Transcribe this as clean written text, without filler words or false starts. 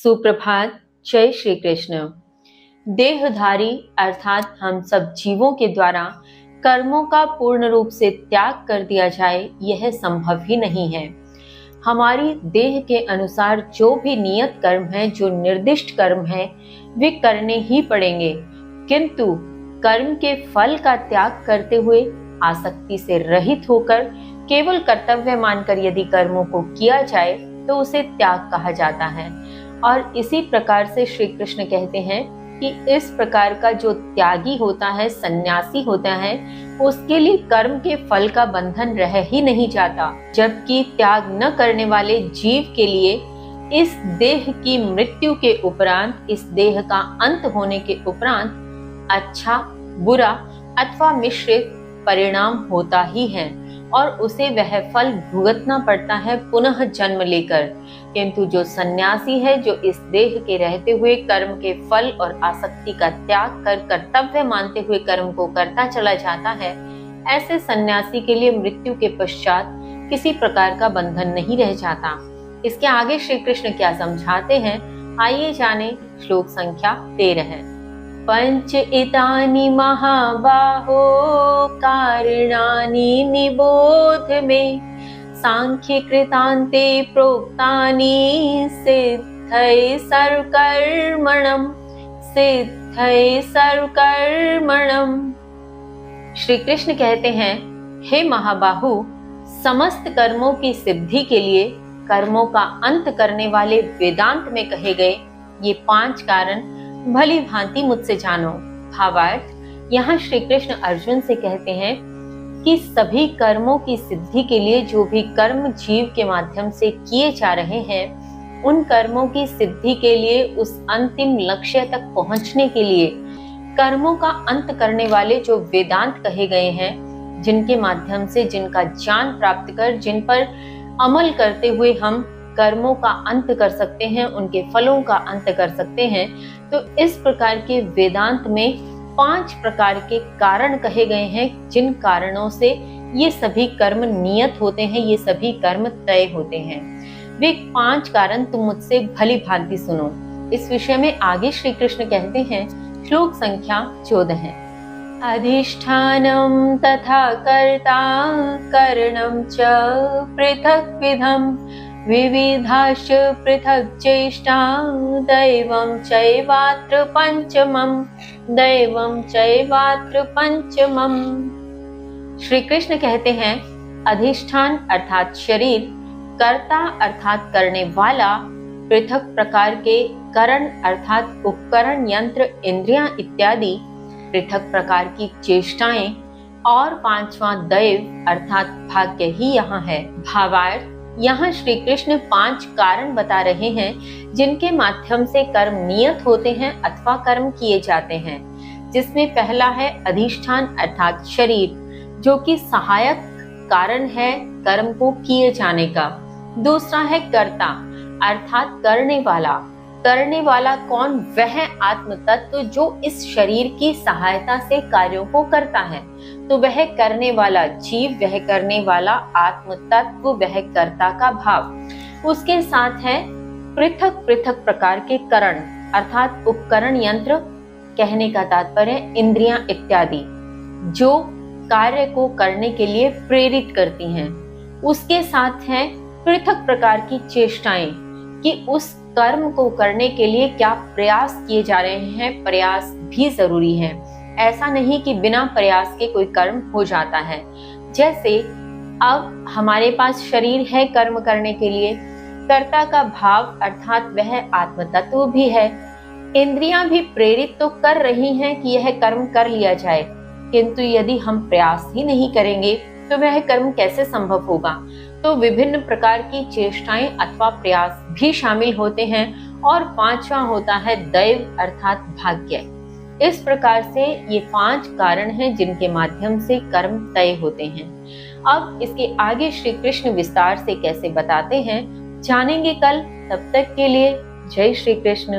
सुप्रभात। जय श्री कृष्ण। देहधारी अर्थात हम सब जीवों के द्वारा कर्मों का पूर्ण रूप से त्याग कर दिया जाए, यह संभव ही नहीं है। हमारी देह के अनुसार जो भी नियत कर्म है, जो निर्दिष्ट कर्म है, वे करने ही पड़ेंगे, किंतु कर्म के फल का त्याग करते हुए आसक्ति से रहित होकर केवल कर्तव्य मानकर यदि कर्मों को किया जाए तो उसे त्याग कहा जाता है। और इसी प्रकार से श्री कृष्ण कहते हैं कि इस प्रकार का जो त्यागी होता है, सन्यासी होता है, उसके लिए कर्म के फल का बंधन रह ही नहीं जाता, जबकि त्याग न करने वाले जीव के लिए इस देह की मृत्यु के उपरांत, इस देह का अंत होने के उपरांत अच्छा, बुरा अथवा मिश्रित परिणाम होता ही है और उसे वह फल भुगतना पड़ता है पुनः जन्म लेकर। किंतु जो सन्यासी है, जो इस देह के रहते हुए कर्म के फल और आसक्ति का त्याग कर कर्तव्य मानते हुए कर्म को करता चला जाता है, ऐसे सन्यासी के लिए मृत्यु के पश्चात किसी प्रकार का बंधन नहीं रह जाता। इसके आगे श्री कृष्ण क्या समझाते हैं, आइए जाने। श्लोक संख्या 13। पंच इतानि महाबाहो कारणानि निबोध में, सांख्य कृतान्ते प्रोक्तानि सिद्धये सर्वकर्मणम्, सिद्धये सर्वकर्मणम्। श्री कृष्ण कहते हैं, हे महाबाहु, समस्त कर्मों की सिद्धि के लिए कर्मों का अंत करने वाले वेदांत में कहे गए ये 5 कारण भली भांति मुझसे जानो। भावार्थ, यहाँ श्री कृष्ण अर्जुन से कहते हैं कि सभी कर्मों की सिद्धि के लिए जो भी कर्म जीव के माध्यम से किए जा रहे हैं, उन कर्मों की सिद्धि के लिए, उस अंतिम लक्ष्य तक पहुंचने के लिए कर्मों का अंत करने वाले जो वेदांत कहे गए हैं, जिनके माध्यम से, जिनका ज्ञान प्राप्त कर, जिन पर अमल करते हुए हम कर्मों का अंत कर सकते हैं, उनके फलों का अंत कर सकते हैं, तो इस प्रकार के वेदांत में 5 प्रकार के कारण कहे गए हैं, जिन कारणों से ये सभी कर्म नियत होते हैं, ये सभी कर्म तय होते हैं। वे 5 कारण तुम मुझसे भली भांति सुनो। इस विषय में आगे श्री कृष्ण कहते हैं, श्लोक संख्या 14। अधिष्ठानं तथा कर्ता करणं च पृथक् विधम्, विविधाश्च पृथक् चेष्टा, दैवं चैवात्र पंचमम्, दैवं चैवात्र पंचमम्। श्री कृष्ण कहते हैं, अधिष्ठान अर्थात शरीर, कर्ता अर्थात करने वाला, पृथक प्रकार के करण अर्थात उपकरण, यंत्र, इंद्रियां इत्यादि, पृथक प्रकार की चेष्टाएं, और 5वां दैव अर्थात भाग्य ही यहाँ है। भावार्थ, यहाँ श्री कृष्ण 5 कारण बता रहे हैं जिनके माध्यम से कर्म नियत होते हैं अथवा कर्म किए जाते हैं, जिसमें पहला है अधिष्ठान अर्थात शरीर, जो कि सहायक कारण है कर्म को किए जाने का। दूसरा है कर्ता अर्थात करने वाला। करने वाला कौन? वह आत्म तत्व जो इस शरीर की सहायता से कार्यों को करता है, तो वह करने वाला जीव, वह करने वाला आत्म तत्व, वह कर्ता का भाव। उसके साथ है पृथक पृथक प्रकार के करण अर्थात उपकरण, यंत्र, कहने का तात्पर्य इंद्रियां इत्यादि, जो कार्य को करने के लिए प्रेरित करती हैं। उसके साथ है पृथक प्रकार की चेष्टाएं कि उस कर्म को करने के लिए क्या प्रयास किए जा रहे हैं, प्रयास भी जरूरी है। ऐसा नहीं कि बिना प्रयास के कोई कर्म हो जाता है। जैसे अब हमारे पास शरीर है कर्म करने के लिए, कर्ता का भाव अर्थात वह आत्म तत्व भी है, इंद्रियां भी प्रेरित तो कर रही हैं कि यह कर्म कर लिया जाए, किंतु यदि हम प्रयास ही नहीं करेंगे तो वह कर्म कैसे संभव होगा। तो विभिन्न प्रकार की चेष्टाएं अथवा प्रयास भी शामिल होते हैं। और 5वां होता है दैव अर्थात भाग्य। इस प्रकार से ये 5 कारण हैं जिनके माध्यम से कर्म तय होते हैं। अब इसके आगे श्री कृष्ण विस्तार से कैसे बताते हैं, जानेंगे कल। तब तक के लिए जय श्री कृष्ण।